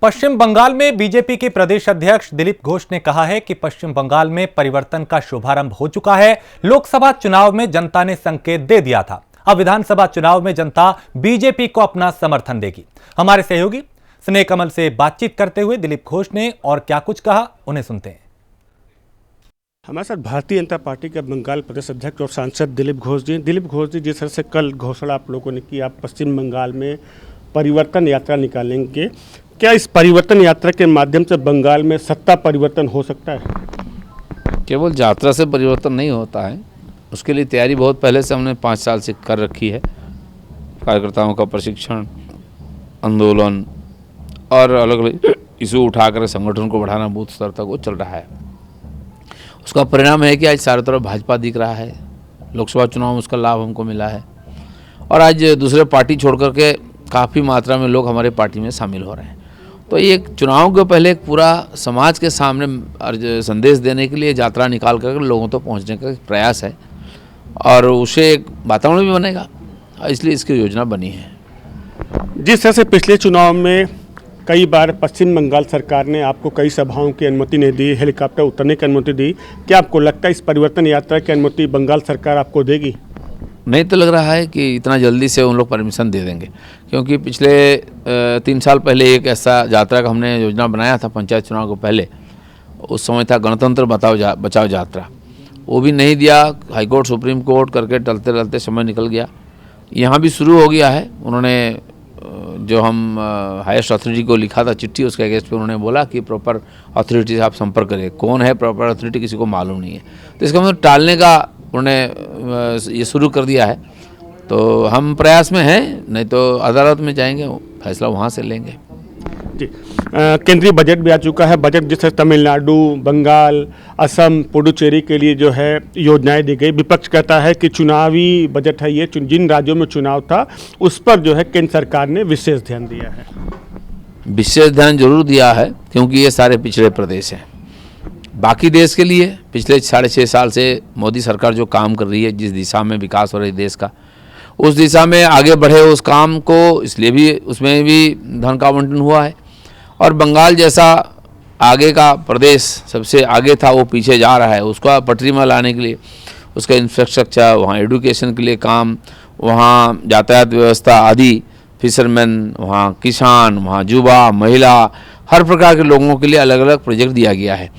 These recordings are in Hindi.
पश्चिम बंगाल में बीजेपी के प्रदेश अध्यक्ष दिलीप घोष ने कहा है कि पश्चिम बंगाल में परिवर्तन का शुभारंभ हो चुका है। लोकसभा चुनाव में जनता ने संकेत दे दिया था, अब विधानसभा चुनाव में जनता बीजेपी को अपना समर्थन देगी। हमारे सहयोगी स्नेह कमल से बातचीत करते हुए दिलीप घोष ने और क्या कुछ कहा, उन्हें सुनते हैं। हमारे साथ भारतीय जनता पार्टी के बंगाल प्रदेश अध्यक्ष और सांसद दिलीप घोष जी। जिस तरह से कल घोषणा आप लोगों ने की, आप पश्चिम बंगाल में परिवर्तन यात्रा निकालेंगे, क्या इस परिवर्तन यात्रा के माध्यम से बंगाल में सत्ता परिवर्तन हो सकता है? केवल यात्रा से परिवर्तन नहीं होता है, उसके लिए तैयारी बहुत पहले से हमने 5 साल से कर रखी है। कार्यकर्ताओं का प्रशिक्षण, आंदोलन और अलग अलग इशू उठाकर संगठन को बढ़ाना बूथ स्तर तक वो चल रहा है। उसका परिणाम है कि आज चारों तरफ भाजपा दिख रहा है। लोकसभा चुनाव में उसका लाभ हमको मिला है और आज दूसरे पार्टी छोड़ करके काफ़ी मात्रा में लोग हमारे पार्टी में शामिल हो रहे हैं। तो ये चुनाव के पहले एक पूरा समाज के सामने संदेश देने के लिए यात्रा निकाल कर लोगों तक पहुंचने का प्रयास है और उसे एक वातावरण भी बनेगा, इसलिए इसकी योजना बनी है। जिस तरह से पिछले चुनाव में कई बार पश्चिम बंगाल सरकार ने आपको कई सभाओं की अनुमति नहीं दी, हेलीकॉप्टर उतरने की अनुमति दी, क्या आपको लगता है इस परिवर्तन यात्रा की अनुमति बंगाल सरकार आपको देगी? नहीं तो लग रहा है कि इतना जल्दी से उन लोग परमिशन दे देंगे, क्योंकि पिछले 3 साल पहले एक ऐसा यात्रा का हमने योजना बनाया था पंचायत चुनाव को पहले। उस समय था गणतंत्र बचाओ यात्रा, वो भी नहीं दिया। हाईकोर्ट सुप्रीम कोर्ट करके टलते टलते समय निकल गया। यहाँ भी शुरू हो गया है। उन्होंने जो हम हाईएस्ट अथॉरिटी को लिखा था चिट्ठी, उसके अगेंस्ट पे उन्होंने बोला कि प्रॉपर अथॉरिटी से आप संपर्क करें। कौन है प्रॉपर अथॉरिटी किसी को मालूम नहीं है, तो इसका मतलब टालने का उन्होंने ये शुरू कर दिया है। तो हम प्रयास में हैं, नहीं तो अदालत में जाएंगे, फैसला वहाँ से लेंगे। जी, केंद्रीय बजट भी आ चुका है। बजट जिससे तमिलनाडु, बंगाल, असम, पुडुचेरी के लिए जो है योजनाएं दी गई। विपक्ष कहता है कि चुनावी बजट है ये, जिन राज्यों में चुनाव था उस पर जो है केंद्र सरकार ने विशेष ध्यान दिया है। विशेष ध्यान जरूर दिया है, क्योंकि ये सारे पिछड़े प्रदेश हैं। बाकी देश के लिए पिछले 6.5 साल से मोदी सरकार जो काम कर रही है, जिस दिशा में विकास हो रही है देश का, उस दिशा में आगे बढ़े उस काम को, इसलिए भी उसमें भी धन का आवंटन हुआ है। और बंगाल जैसा आगे का प्रदेश सबसे आगे था, वो पीछे जा रहा है। उसका पटरी में लाने के लिए उसका इंफ्रास्ट्रक्चर, वहाँ एजुकेशन के लिए काम, वहाँ यातायात व्यवस्था आदि, फिशरमैन, वहाँ किसान, वहाँ युवा, महिला, हर प्रकार के लोगों के लिए अलग अलग प्रोजेक्ट दिया गया है।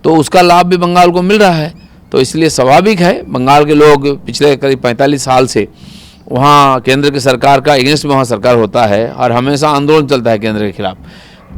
तो उसका लाभ भी बंगाल को मिल रहा है। तो इसलिए स्वाभाविक है, बंगाल के लोग पिछले करीब 45 साल से वहाँ केंद्र की सरकार का एगेंस्ट में वहाँ सरकार होता है और हमेशा आंदोलन चलता है केंद्र के खिलाफ।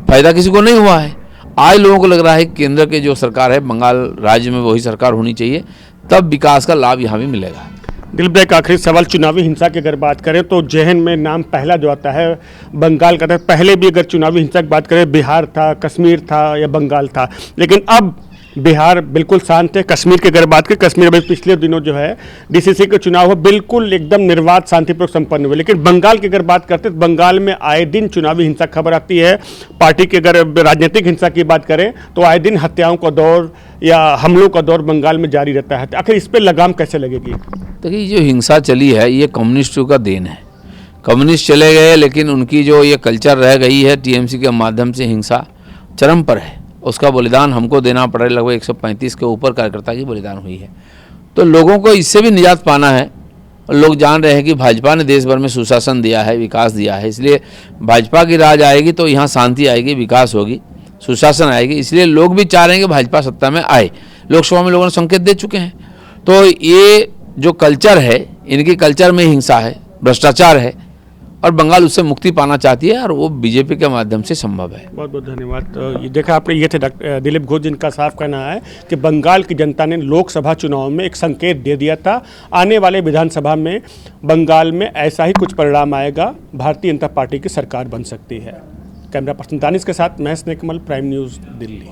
फायदा किसी को नहीं हुआ है। आज लोगों को लग रहा है कि केंद्र के जो सरकार है बंगाल राज्य में वही सरकार होनी चाहिए, तब विकास का लाभ यहाँ भी मिलेगा। दिलीप भाई, एक आखिरी सवाल, चुनावी हिंसा की अगर बात करें तो जहन में नाम पहला जो आता है बंगाल का था। पहले भी अगर चुनावी हिंसा की बात करें, बिहार था, कश्मीर था या बंगाल था, लेकिन अब बिहार बिल्कुल शांत है। कश्मीर की अगर बात करें, कश्मीर में पिछले दिनों जो है डीसीसी के चुनाव हो बिल्कुल एकदम निर्वाध शांतिपूर्वक संपन्न हुए। लेकिन बंगाल की अगर बात करते हैं तो बंगाल में आए दिन चुनावी हिंसा खबर आती है। पार्टी की अगर राजनीतिक हिंसा की बात करें तो आए दिन हत्याओं का दौर या हमलों का दौर बंगाल में जारी रहता है। आखिर इस पर लगाम कैसे लगेगी? देखिए, जो हिंसा चली है ये कम्युनिस्टों का देन है। कम्युनिस्ट चले गए, लेकिन उनकी जो ये कल्चर रह गई है टीएमसी के माध्यम से हिंसा चरम पर है। उसका बलिदान हमको देना पड़ा। लगभग 135 के ऊपर कार्यकर्ता की बलिदान हुई है। तो लोगों को इससे भी निजात पाना है। लोग जान रहे हैं कि भाजपा ने देश भर में सुशासन दिया है, विकास दिया है, इसलिए भाजपा की राज आएगी तो यहाँ शांति आएगी, विकास होगी, सुशासन आएगी। इसलिए लोग भी चाह रहे हैं कि भाजपा सत्ता में आए। लोकसभा में लोगों ने संकेत दे चुके हैं। तो ये जो कल्चर है, इनकी कल्चर में हिंसा है, भ्रष्टाचार है और बंगाल उससे मुक्ति पाना चाहती है और वो बीजेपी के माध्यम से संभव है। बहुत बहुत धन्यवाद। तो देखा आपने, ये थे दिलीप घोष, जिनका साफ कहना है कि बंगाल की जनता ने लोकसभा चुनाव में एक संकेत दे दिया था। आने वाले विधानसभा में बंगाल में ऐसा ही कुछ परिणाम आएगा, भारतीय जनता पार्टी की सरकार बन सकती है। कैमरा पर्सन दानिश के साथ मैं स्नेह कमल, प्राइम न्यूज़, दिल्ली।